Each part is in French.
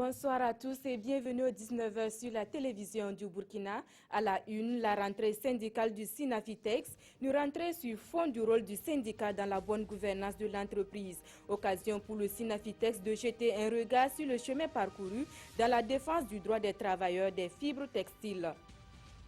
Bonsoir à tous et bienvenue au 19h sur la télévision du Burkina. À la une, la rentrée syndicale du Sinafitex, une rentrée sur fond du rôle du syndicat dans la bonne gouvernance de l'entreprise. Occasion pour le Sinafitex de jeter un regard sur le chemin parcouru dans la défense du droit des travailleurs des fibres textiles.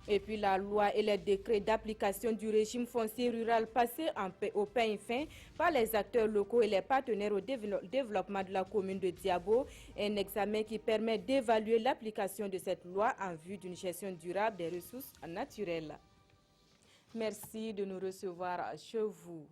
Et puis la loi et les décrets d'application du régime foncier rural passés au peigne fin par les acteurs locaux et les partenaires au développement de la commune de Diabo. Un examen qui permet d'évaluer l'application de cette loi en vue d'une gestion durable des ressources naturelles. Merci de nous recevoir chez vous.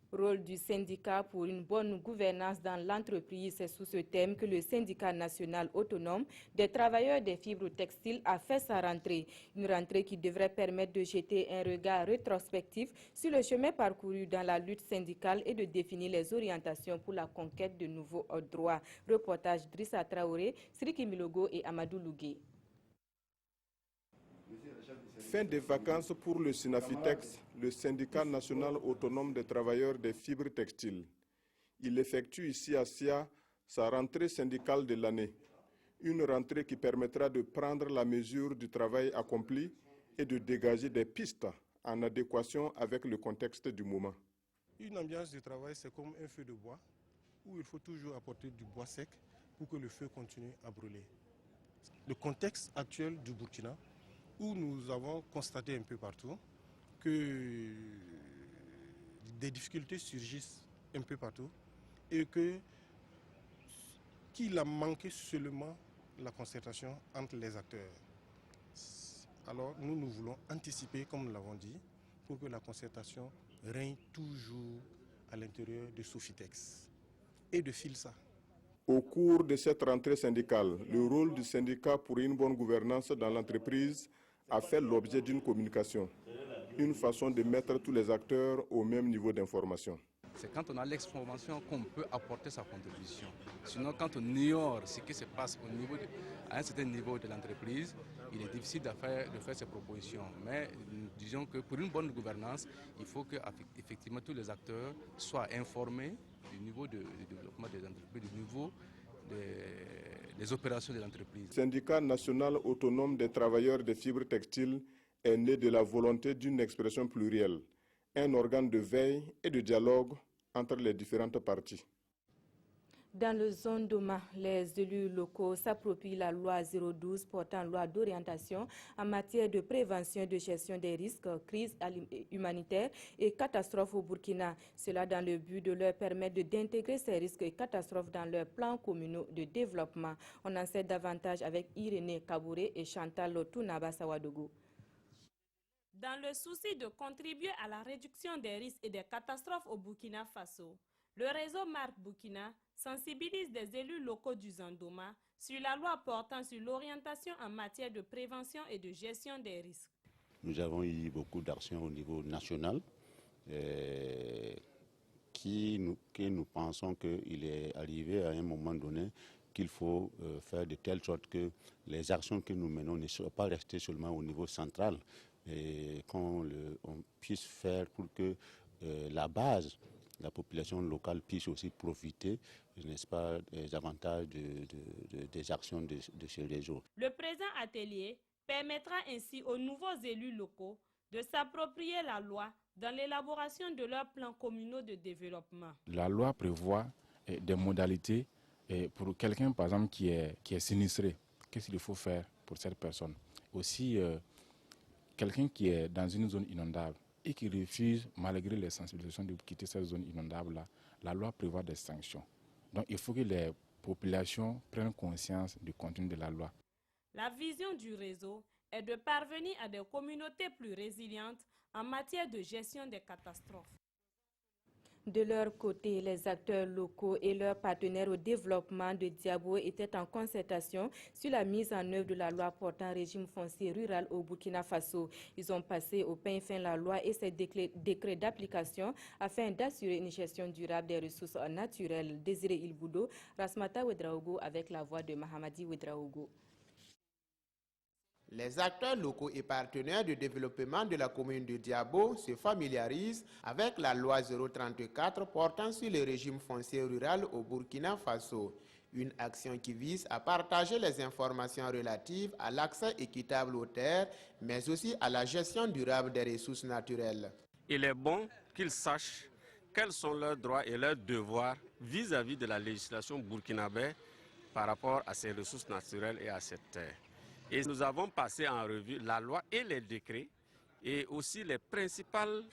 Rôle du syndicat pour une bonne gouvernance dans l'entreprise, c'est sous ce thème que le syndicat national autonome des travailleurs des fibres textiles a fait sa rentrée. Une rentrée qui devrait permettre de jeter un regard rétrospectif sur le chemin parcouru dans la lutte syndicale et de définir les orientations pour la conquête de nouveaux droits. Reportage Drissa Traoré, Sriki Milogo et Amadou Lougué. Fin des vacances pour le Sinafitex, le syndicat national autonome des travailleurs des fibres textiles. Il effectue ici à Sia sa rentrée syndicale de l'année. Une rentrée qui permettra de prendre la mesure du travail accompli et de dégager des pistes en adéquation avec le contexte du moment. Une ambiance de travail, c'est comme un feu de bois où il faut toujours apporter du bois sec pour que le feu continue à brûler. Le contexte actuel du Burkina, où nous avons constaté un peu partout que des difficultés surgissent un peu partout et qu'il a manqué seulement la concertation entre les acteurs. Alors nous voulons anticiper, comme nous l'avons dit, pour que la concertation règne toujours à l'intérieur de Sofitex et de Filsa. Au cours de cette rentrée syndicale, le rôle du syndicat pour une bonne gouvernance dans l'entreprise a fait l'objet d'une communication, une façon de mettre tous les acteurs au même niveau d'information. C'est quand on a l'exformation qu'on peut apporter sa contribution. Sinon, quand on ignore ce qui se passe à un certain niveau de l'entreprise, il est difficile de faire ces propositions. Mais disons que pour une bonne gouvernance, il faut que effectivement tous les acteurs soient informés du niveau de développement des entreprises, du niveau des opérations de l'entreprise. Le syndicat national autonome des travailleurs des fibres textiles est né de la volonté d'une expression plurielle, un organe de veille et de dialogue entre les différentes parties. Dans le zone d'Oma, les élus locaux s'approprient la loi 012 portant loi d'orientation en matière de prévention et de gestion des risques, crises humanitaires et catastrophes au Burkina. Cela dans le but de leur permettre d'intégrer ces risques et catastrophes dans leurs plans communaux de développement. On en sait davantage avec Irénée Kabouré et Chantal Tounaba Sawadogo. Dans le souci de contribuer à la réduction des risques et des catastrophes au Burkina Faso, le réseau Marc Burkina sensibilise des élus locaux du Zandoma sur la loi portant sur l'orientation en matière de prévention et de gestion des risques. Nous avons eu beaucoup d'actions au niveau national que nous pensons qu'il est arrivé à un moment donné qu'il faut faire de telle sorte que les actions que nous menons ne soient pas restées seulement au niveau central et qu'on puisse faire pour que la base, la population locale puisse aussi profiter, n'est-ce pas, des avantages des actions de ce réseau. Le présent atelier permettra ainsi aux nouveaux élus locaux de s'approprier la loi dans l'élaboration de leurs plans communaux de développement. La loi prévoit des modalités pour quelqu'un, par exemple, qui est sinistré. Qu'est-ce qu'il faut faire pour cette personne? Aussi, quelqu'un qui est dans une zone inondable et qui refuse, malgré les sensibilisations, de quitter cette zone inondable-là, la loi prévoit des sanctions. Donc il faut que les populations prennent conscience du contenu de la loi. La vision du réseau est de parvenir à des communautés plus résilientes en matière de gestion des catastrophes. De leur côté, les acteurs locaux et leurs partenaires au développement de Diabo étaient en concertation sur la mise en œuvre de la loi portant régime foncier rural au Burkina Faso. Ils ont passé au peigne fin la loi et ses décrets d'application afin d'assurer une gestion durable des ressources naturelles. Désiré Ilboudo, Rasmata Ouedraogo avec la voix de Mahamadi Ouedraogo. Les acteurs locaux et partenaires de développement de la commune de Diabo se familiarisent avec la loi 034 portant sur le régime foncier rural au Burkina Faso. Une action qui vise à partager les informations relatives à l'accès équitable aux terres, mais aussi à la gestion durable des ressources naturelles. Il est bon qu'ils sachent quels sont leurs droits et leurs devoirs vis-à-vis de la législation burkinabé par rapport à ces ressources naturelles et à cette terre. Et nous avons passé en revue la loi et les décrets et aussi les principales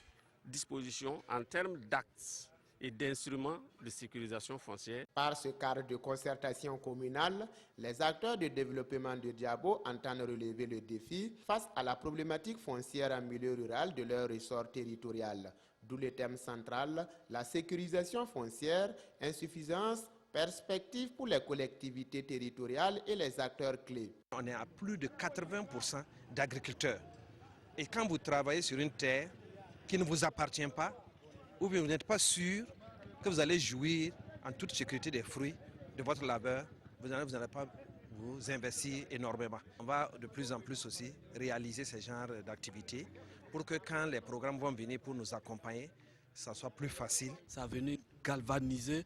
dispositions en termes d'actes et d'instruments de sécurisation foncière. Par ce cadre de concertation communale, les acteurs de développement de Diabo entendent relever le défi face à la problématique foncière en milieu rural de leur ressort territorial. D'où le thème central, la sécurisation foncière, insuffisance, perspective pour les collectivités territoriales et les acteurs clés. On est à plus de 80% d'agriculteurs. Et quand vous travaillez sur une terre qui ne vous appartient pas, ou bien vous n'êtes pas sûr que vous allez jouir en toute sécurité des fruits de votre labeur, vous n'allez pas vous investir énormément. On va de plus en plus aussi réaliser ce genre d'activités pour que quand les programmes vont venir pour nous accompagner, ça soit plus facile. Ça va venir galvaniser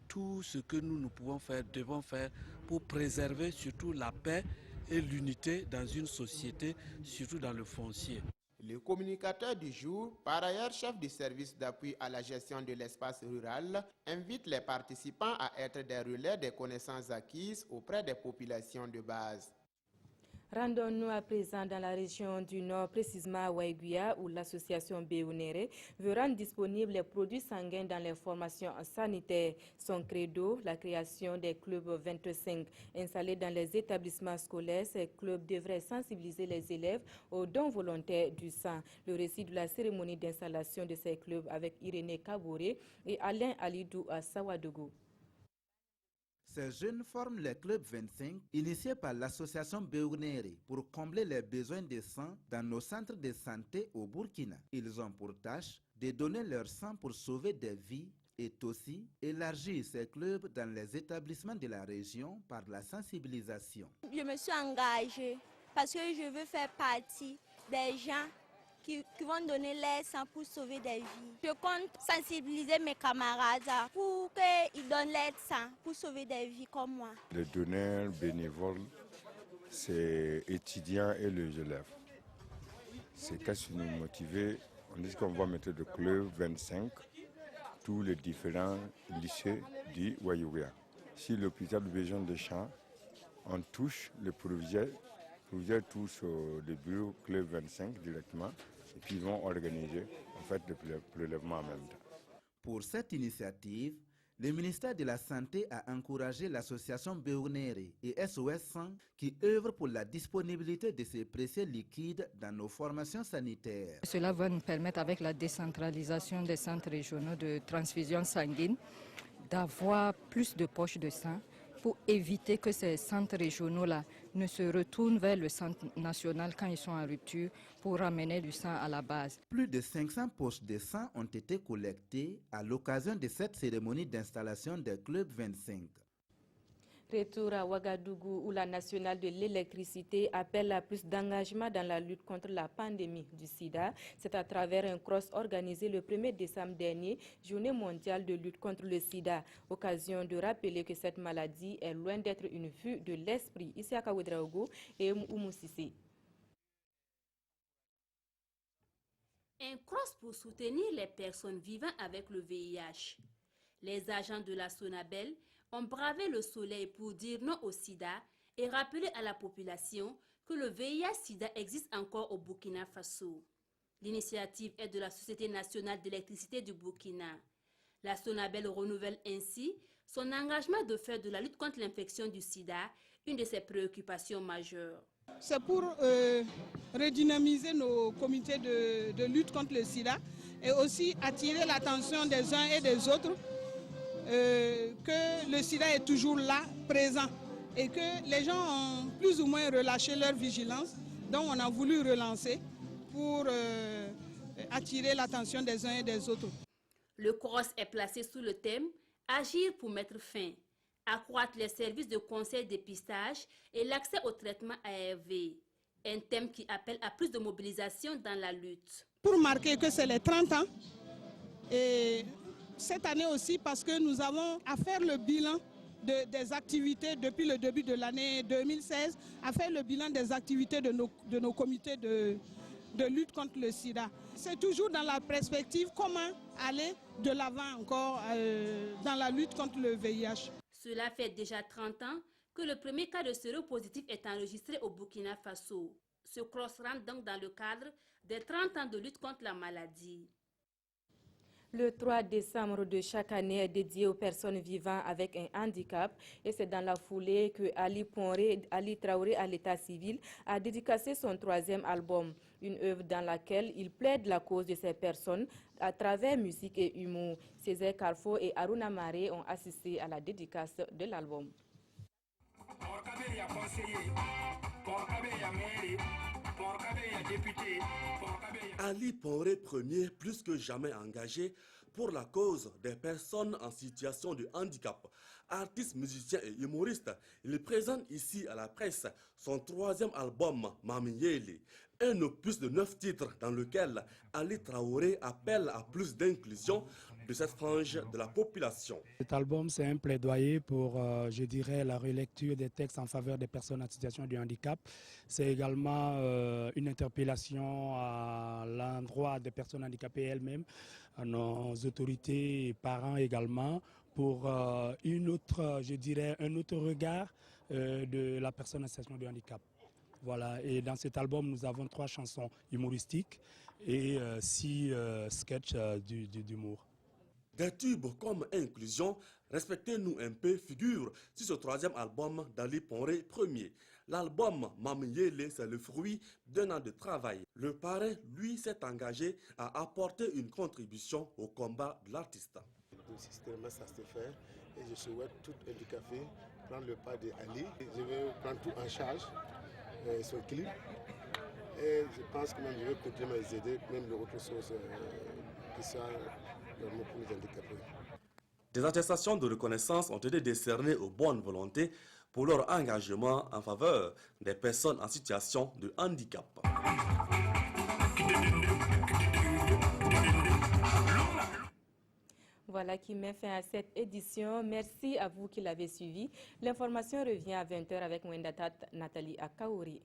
tout ce que nous pouvons faire, devons faire pour préserver surtout la paix et l'unité dans une société, surtout dans le foncier. Le communicateur du jour, par ailleurs chef du service d'appui à la gestion de l'espace rural, invite les participants à être des relais des connaissances acquises auprès des populations de base. Rendons-nous à présent dans la région du Nord, précisément à Waiguia, où l'association Béounéré veut rendre disponibles les produits sanguins dans les formations sanitaires. Son credo, la création des clubs 25 installés dans les établissements scolaires. Ces clubs devraient sensibiliser les élèves aux dons volontaires du sang. Le récit de la cérémonie d'installation de ces clubs avec Irénée Kabouré et Alain Alidou à Sawadougou. Ces jeunes forment les clubs 25, initiés par l'association Béounéré pour combler les besoins de sang dans nos centres de santé au Burkina. Ils ont pour tâche de donner leur sang pour sauver des vies et aussi élargir ces clubs dans les établissements de la région par la sensibilisation. Je me suis engagée parce que je veux faire partie des gens qui vont donner leur sang pour sauver des vies. Je compte sensibiliser mes camarades pour qu'ils donnent leur sang pour sauver des vies comme moi. Les donneurs bénévoles, c'est étudiants et les élèves. C'est qu'est-ce qui nous motive. On dit qu'on va mettre le club 25, tous les différents lycées du Wayoua. Si l'hôpital de Béjon de Champs, on touche le proviseur touche le bureau club 25 directement. Et puis ils vont organiser en fait le prélèvement en même temps. Pour cette initiative, le ministère de la Santé a encouragé l'association Béounéré et SOS Sang qui œuvrent pour la disponibilité de ces précieux liquides dans nos formations sanitaires. Cela va nous permettre, avec la décentralisation des centres régionaux de transfusion sanguine, d'avoir plus de poches de sang pour éviter que ces centres régionaux-là ne se retournent vers le centre national quand ils sont en rupture pour ramener du sang à la base. Plus de 500 poches de sang ont été collectées à l'occasion de cette cérémonie d'installation des clubs 25. Retour à Ouagadougou où la nationale de l'électricité appelle à plus d'engagement dans la lutte contre la pandémie du sida. C'est à travers un cross organisé le 1er décembre dernier, journée mondiale de lutte contre le sida. Occasion de rappeler que cette maladie est loin d'être une vue de l'esprit. Ici à Kaouedraogo et Oumou Sissé. Un cross pour soutenir les personnes vivant avec le VIH. Les agents de la Sonabel ont bravé le soleil pour dire non au sida et rappeler à la population que le VIH-sida existe encore au Burkina Faso. L'initiative est de la Société nationale d'électricité du Burkina. La Sonabel renouvelle ainsi son engagement de faire de la lutte contre l'infection du sida une de ses préoccupations majeures. C'est pour redynamiser nos comités de lutte contre le sida et aussi attirer l'attention des uns et des autres que le sida est toujours là, présent, et que les gens ont plus ou moins relâché leur vigilance, donc on a voulu relancer pour attirer l'attention des uns et des autres. Le cross est placé sous le thème « Agir pour mettre fin », accroître les services de conseil dépistage et l'accès au traitement ARV, un thème qui appelle à plus de mobilisation dans la lutte. Pour marquer que c'est les 30 ans, et cette année aussi parce que nous avons à faire le bilan des activités depuis le début de l'année 2016, a fait le bilan des activités de nos comités de lutte contre le sida. C'est toujours dans la perspective comment aller de l'avant encore dans la lutte contre le VIH. Cela fait déjà 30 ans que le premier cas de séropositif est enregistré au Burkina Faso. Ce cross rentre donc dans le cadre des 30 ans de lutte contre la maladie. Le 3 décembre de chaque année est dédié aux personnes vivant avec un handicap et c'est dans la foulée que Ali Traoré à l'état civil a dédicacé son 3e album, une œuvre dans laquelle il plaide la cause de ces personnes à travers musique et humour. Césaire Carfo et Aruna Maré ont assisté à la dédicace de l'album. Ali Ponré Premier, plus que jamais engagé pour la cause des personnes en situation de handicap. Artiste, musicien et humoriste, il présente ici à la presse son 3e album, Mamiyele, un opus de 9 titres dans lequel Ali Traoré appelle à plus d'inclusion de cette frange de la population. Cet album, c'est un plaidoyer pour, je dirais, la relecture des textes en faveur des personnes en situation de handicap. C'est également une interpellation à l'endroit des personnes handicapées elles-mêmes, à nos autorités et parents également, pour une autre, je dirais, un autre regard de la personne en situation de handicap. Voilà, et dans cet album, nous avons 3 chansons humoristiques et 6 sketchs d'humour. Des tubes comme Inclusion, Respectez-nous un peu figure sur ce 3e album d'Ali Ponré Premier. L'album Mamiyele, c'est le fruit d'un an de travail. Le parrain, lui, s'est engagé à apporter une contribution au combat de l'artiste. Systématiquement, ça se fait et je souhaite tout handicapé prendre le pas d'Ali. Je vais prendre tout en charge, son clip. Et je pense que même je vais continuer à les aider, même les autres choses qui sont vraiment pour les handicapés. Des attestations de reconnaissance ont été décernées aux bonnes volontés pour leur engagement en faveur des personnes en situation de handicap. Voilà qui met fin à cette édition. Merci à vous qui l'avez suivi. L'information revient à 20h avec Mwendatat Nathalie Akaouri.